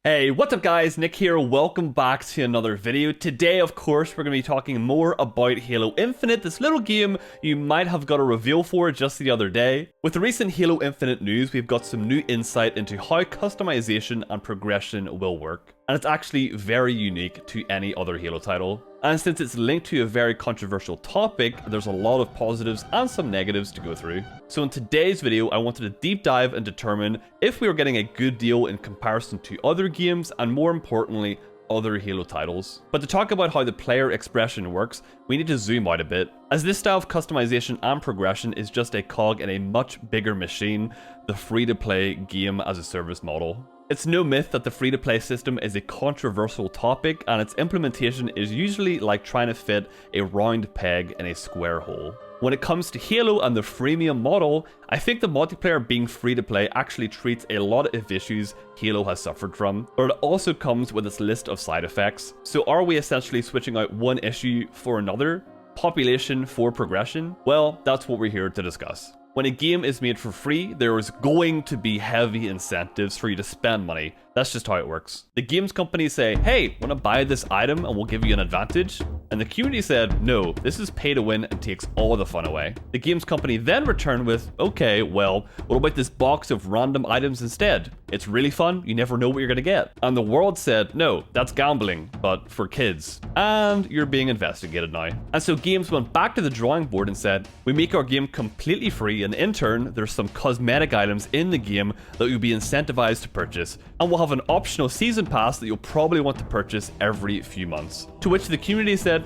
Hey, what's up guys, Nick here, welcome back to another video. Today, of course, we're going to be talking more about Halo Infinite, this little game you might have got a reveal for just the other day. With the recent Halo Infinite news, we've got some new insight into how customization and progression will work. And it's actually very unique to any other Halo title. And since it's linked to a very controversial topic, there's a lot of positives and some negatives to go through. So in today's video, I wanted to deep dive and determine if we were getting a good deal in comparison to other games, and more importantly, other Halo titles. But to talk about how the player expression works, we need to zoom out a bit, as this style of customization and progression is just a cog in a much bigger machine, the free-to-play game as a service model. It's no myth that the free-to-play system is a controversial topic, and its implementation is usually like trying to fit a round peg in a square hole. When it comes to Halo and the freemium model, I think the multiplayer being free-to-play actually treats a lot of issues Halo has suffered from, but it also comes with its list of side effects. So are we essentially switching out one issue for another? Population for progression? Well, that's what we're here to discuss. When a game is made for free, there is going to be heavy incentives for you to spend money. That's just how it works. The games companies say, hey, wanna buy this item and we'll give you an advantage? And the community said, no, this is pay to win and takes all the fun away. The games company then returned with, okay, well, what about this box of random items instead? It's really fun, you never know what you're gonna get. And the world said, no, that's gambling, but for kids. And you're being investigated now. And so games went back to the drawing board and said, we make our game completely free, and in turn, there's some cosmetic items in the game that you'll be incentivized to purchase, and we'll have an optional season pass that you'll probably want to purchase every few months. To which the community said,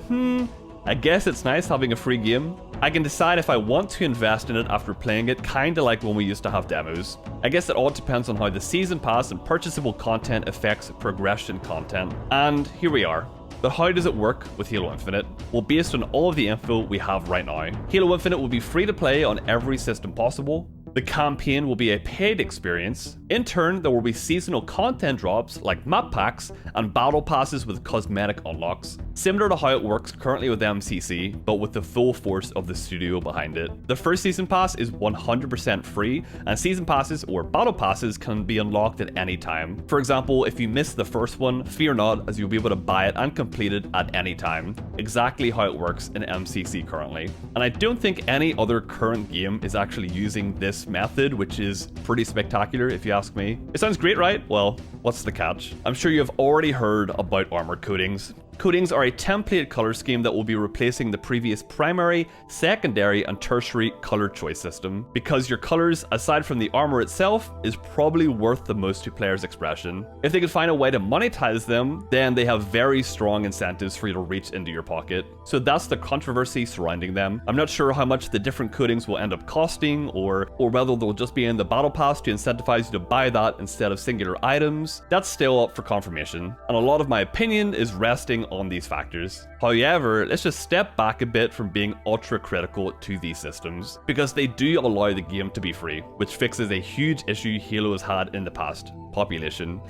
I guess it's nice having a free game. I can decide if I want to invest in it after playing it, kinda like when we used to have demos. I guess it all depends on how the season pass and purchasable content affects progression content. And here we are. But how does it work with Halo Infinite? Well, based on all of the info we have right now, Halo Infinite will be free to play on every system possible. The campaign will be a paid experience. In turn, there will be seasonal content drops like map packs and battle passes with cosmetic unlocks, similar to how it works currently with MCC, but with the full force of the studio behind it. The first season pass is 100% free, and season passes or battle passes can be unlocked at any time. For example, if you missed the first one, fear not, as you'll be able to buy it and complete it at any time. Exactly how it works in MCC currently. And I don't think any other current game is actually using this method, which is pretty spectacular if you ask me. It sounds great, right? Well, what's the catch? I'm sure you've already heard about armor coatings. Coatings are a template color scheme that will be replacing the previous primary, secondary, and tertiary color choice system, because your colors, aside from the armor itself, is probably worth the most to players' expression. If they could find a way to monetize them, then they have very strong incentives for you to reach into your pocket. So that's the controversy surrounding them. I'm not sure how much the different coatings will end up costing, or whether they'll just be in the battle pass to incentivize you to buy that instead of singular items. That's still up for confirmation, and a lot of my opinion is resting on these factors. However, let's just step back a bit from being ultra critical to these systems, because they do allow the game to be free, which fixes a huge issue Halo has had in the past: population.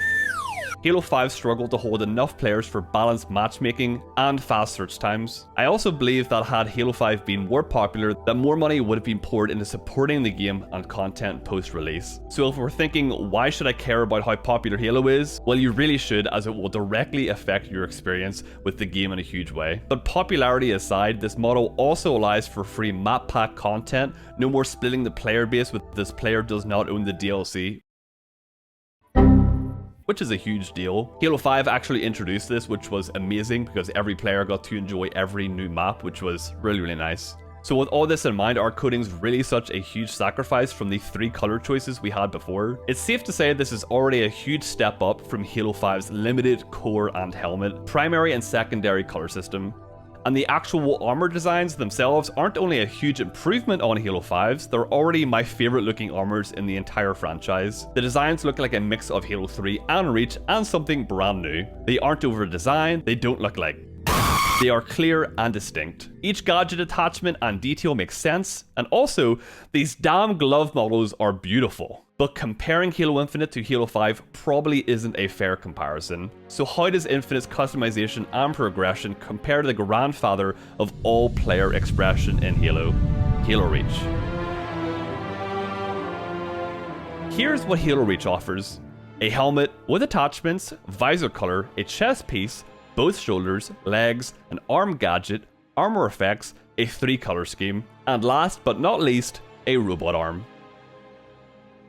Halo 5 struggled to hold enough players for balanced matchmaking and fast search times. I also believe that had Halo 5 been more popular, that more money would have been poured into supporting the game and content post-release. So if we're thinking, why should I care about how popular Halo is? Well, you really should, as it will directly affect your experience with the game in a huge way. But popularity aside, this model also allows for free map pack content, no more splitting the player base with this player does not own the DLC, which is a huge deal. Halo 5 actually introduced this, which was amazing because every player got to enjoy every new map, which was really nice. So with all this in mind, are coatings really such a huge sacrifice from the 3 color choices we had before? It's safe to say this is already a huge step up from Halo 5's limited core and helmet, primary and secondary color system. And the actual armor designs themselves aren't only a huge improvement on Halo 5's, they're already my favorite looking armors in the entire franchise. The designs look like a mix of Halo 3 and Reach and something brand new. They aren't over designed, they don't look like. They are clear and distinct. Each gadget attachment and detail makes sense, and also, these damn glove models are beautiful. But comparing Halo Infinite to Halo 5 probably isn't a fair comparison. So how does Infinite's customization and progression compare to the grandfather of all player expression in Halo, Halo Reach? Here's what Halo Reach offers. a helmet with attachments, visor color, a chest piece, both shoulders, legs, an arm gadget, armor effects, a 3-color scheme, and last but not least, a robot arm.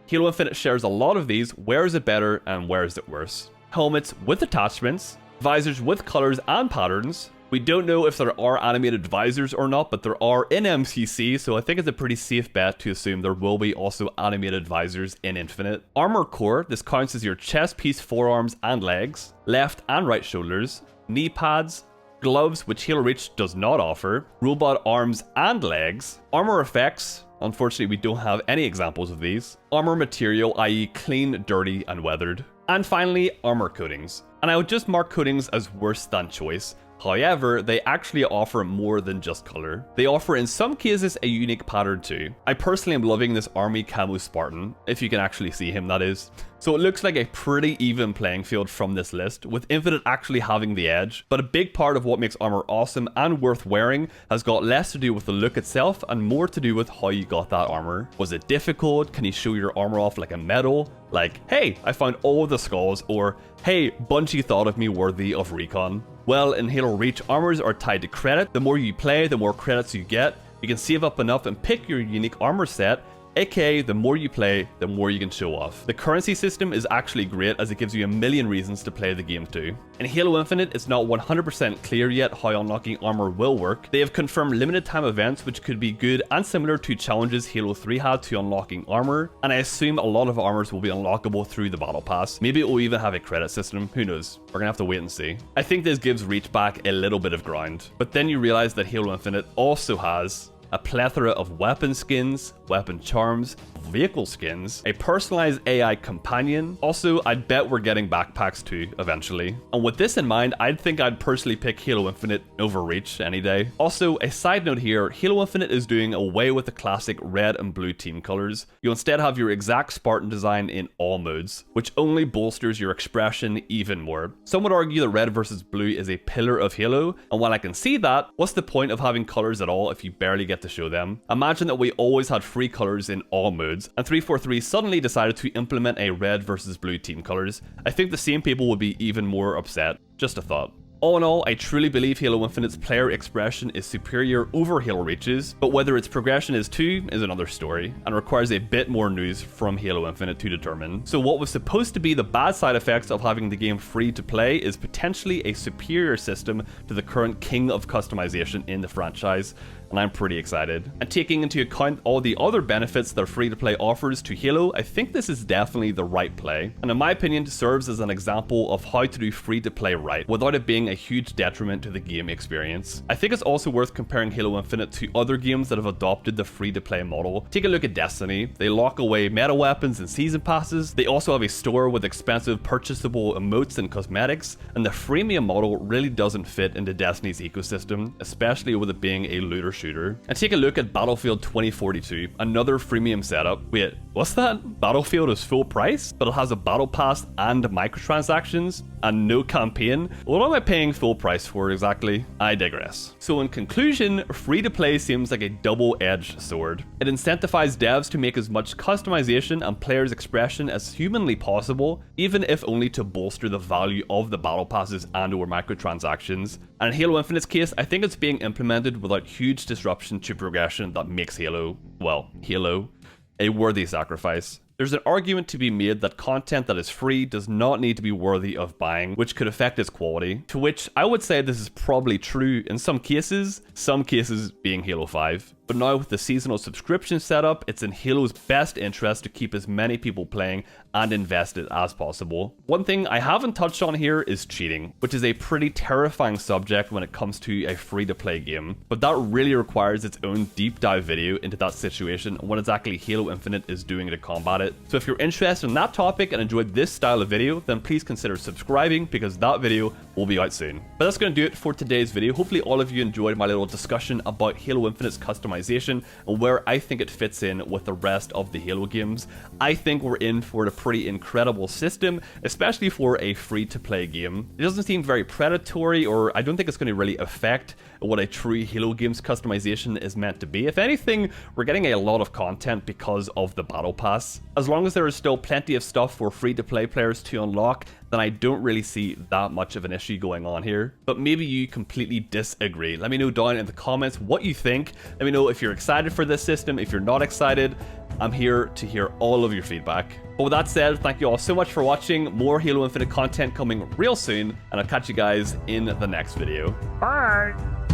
Halo Infinite shares a lot of these. Where is it better and where is it worse? Helmets with attachments, visors with colors and patterns. We don't know if there are animated visors or not, but there are in MCC, so I think it's a pretty safe bet to assume there will be also animated visors in Infinite. Armor core, this counts as your chest piece, forearms and legs, left and right shoulders, knee pads, gloves, which Halo Reach does not offer, robot arms and legs, armor effects. Unfortunately, we don't have any examples of these. Armor material, i.e. clean, dirty, and weathered. And finally, armor coatings. And I would just mark coatings as worse than choice. However, they actually offer more than just color. They offer in some cases a unique pattern too. I personally am loving this army camo Spartan, if you can actually see him, that is. So it looks like a pretty even playing field from this list, with Infinite actually having the edge, but a big part of what makes armor awesome and worth wearing has got less to do with the look itself and more to do with how you got that armor. Was it difficult? Can you show your armor off like a medal? Like, hey, I found all of the skulls, or hey, Bungie thought of me worthy of recon. Well, in Halo Reach, armors are tied to credit. The more you play, the more credits you get. You can save up enough and pick your unique armor set, aka the more you play, the more you can show off. The currency system is actually great as it gives you a million reasons to play the game too. In Halo Infinite, it's not 100% clear yet how unlocking armor will work. They have confirmed limited time events which could be good and similar to challenges Halo 3 had to unlocking armor, and I assume a lot of armors will be unlockable through the battle pass. Maybe it will even have a credit system, who knows? We're gonna have to wait and see. I think this gives Reach back a little bit of ground, but then you realize that Halo Infinite also has a plethora of weapon skins, weapon charms, vehicle skins, a personalized AI companion. Also, I'd bet we're getting backpacks too, eventually. And with this in mind, I'd think I'd personally pick Halo Infinite over Reach any day. Also, a side note here, Halo Infinite is doing away with the classic red and blue team colors. You instead have your exact Spartan design in all modes, which only bolsters your expression even more. Some would argue that red versus blue is a pillar of Halo, and while I can see that, what's the point of having colors at all if you barely get to show them? Imagine that we always had free colors in all modes, and 343 suddenly decided to implement a red versus blue team colors. I think the same people would be even more upset. Just a thought. All in all, I truly believe Halo Infinite's player expression is superior over Halo Reach's, but whether its progression is too is another story, and requires a bit more news from Halo Infinite to determine. So what was supposed to be the bad side effects of having the game free to play is potentially a superior system to the current king of customization in the franchise, and I'm pretty excited. And taking into account all the other benefits that free-to-play offers to Halo, I think this is definitely the right play, and in my opinion serves as an example of how to do free-to-play right, without it being a huge detriment to the game experience. I think it's also worth comparing Halo Infinite to other games that have adopted the free-to-play model. Take a look at Destiny. They lock away meta weapons and season passes. They also have a store with expensive purchasable emotes and cosmetics, and the freemium model really doesn't fit into Destiny's ecosystem, especially with it being a looter shooter. And take a look at Battlefield 2042, another freemium setup. Wait, what's that? Battlefield is full price, but it has a battle pass and microtransactions and no campaign? What am I paying full price for exactly? I digress. So in conclusion, free to play seems like a double-edged sword. It incentivizes devs to make as much customization and players' expression as humanly possible, even if only to bolster the value of the battle passes and or microtransactions. And in Halo Infinite's case, I think it's being implemented without huge disruption to progression that makes Halo, well, Halo, a worthy sacrifice. There's an argument to be made that content that is free does not need to be worthy of buying, which could affect its quality, to which I would say this is probably true in some cases being Halo 5. But now with the seasonal subscription setup, it's in Halo's best interest to keep as many people playing and invested as possible. One thing I haven't touched on here is cheating, which is a pretty terrifying subject when it comes to a free-to-play game, but that really requires its own deep dive video into that situation and what exactly Halo Infinite is doing to combat it. So if you're interested in that topic and enjoyed this style of video, then please consider subscribing because that video will be out soon. But that's going to do it for today's video. Hopefully all of you enjoyed my little discussion about Halo Infinite's customization customization and where I think it fits in with the rest of the Halo games. I think we're in for a pretty incredible system, especially for a free-to-play game. It doesn't seem very predatory, or I don't think it's going to really affect what a true Halo game's customization is meant to be. If anything, we're getting a lot of content because of the Battle Pass. As long as there is still plenty of stuff for free-to-play players to unlock, then I don't really see that much of an issue going on here. But maybe you completely disagree. Let me know down in the comments what you think. Let me know if you're excited for this system, if you're not excited. I'm here to hear all of your feedback. But with that said, thank you all so much for watching. More Halo Infinite content coming real soon, and I'll catch you guys in the next video. Bye!